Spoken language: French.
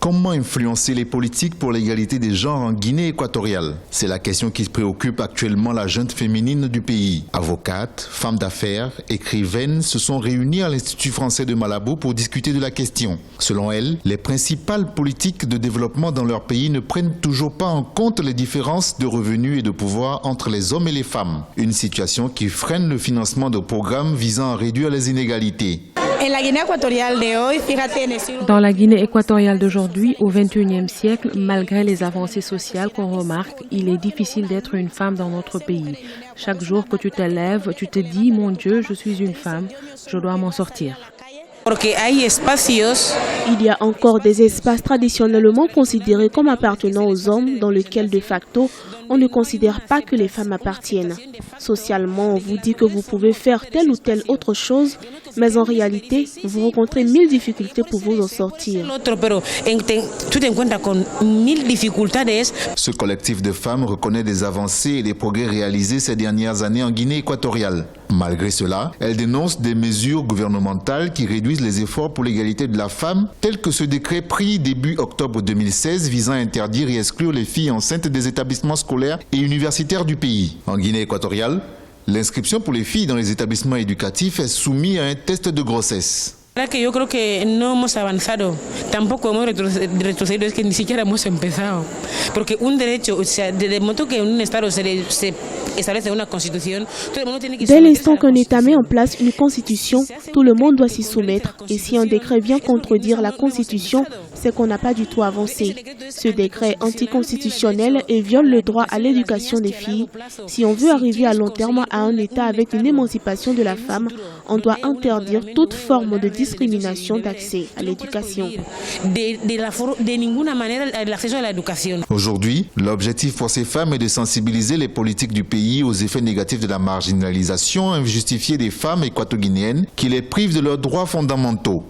Comment influencer les politiques pour l'égalité des genres en Guinée équatoriale? C'est la question qui préoccupe actuellement la jeune féminine du pays. Avocates, femmes d'affaires, écrivaines se sont réunies à l'Institut français de Malabo pour discuter de la question. Selon elles, les principales politiques de développement dans leur pays ne prennent toujours pas en compte les différences de revenus et de pouvoir entre les hommes et les femmes. Une situation qui freine le financement de programmes visant à réduire les inégalités. Dans la Guinée équatoriale d'aujourd'hui, au XXIe siècle, malgré les avancées sociales qu'on remarque, il est difficile d'être une femme dans notre pays. Chaque jour que tu te lèves, tu te dis « Mon Dieu, je suis une femme, je dois m'en sortir ». Il y a encore des espaces traditionnellement considérés comme appartenant aux hommes dans lesquels de facto on ne considère pas que les femmes appartiennent. Socialement, on vous dit que vous pouvez faire telle ou telle autre chose, mais en réalité, vous rencontrez 1000 difficultés pour vous en sortir. Ce collectif de femmes reconnaît des avancées et des progrès réalisés ces dernières années en Guinée équatoriale. Malgré cela, elle dénonce des mesures gouvernementales qui réduisent les efforts pour l'égalité de la femme, tel que ce décret pris début octobre 2016 visant à interdire et exclure les filles enceintes des établissements scolaires et universitaires du pays. En Guinée équatoriale, l'inscription pour les filles dans les établissements éducatifs est soumise à un test de grossesse. Que yo creo que no hemos avanzado, tampoco hemos retrocedido, es que ni siquiera hemos empezado, porque un derecho, o sea, desde el momento que un Estado se establece una constitución, todo el mundo tiene que... Dès l'instant qu'un État met en place une constitution, tout le monde doit s'y soumettre, et si un décret vient contredire la constitution, c'est qu'on n'a pas du tout avancé. Ce décret anticonstitutionnel et viole le droit à l'éducation des filles. Si on veut arriver à long terme à un État avec une émancipation de la femme, on doit interdire toute forme de discrimination d'accès à l'éducation. Aujourd'hui, l'objectif pour ces femmes est de sensibiliser les politiques du pays aux effets négatifs de la marginalisation injustifiée des femmes équato-guinéennes qui les privent de leurs droits fondamentaux.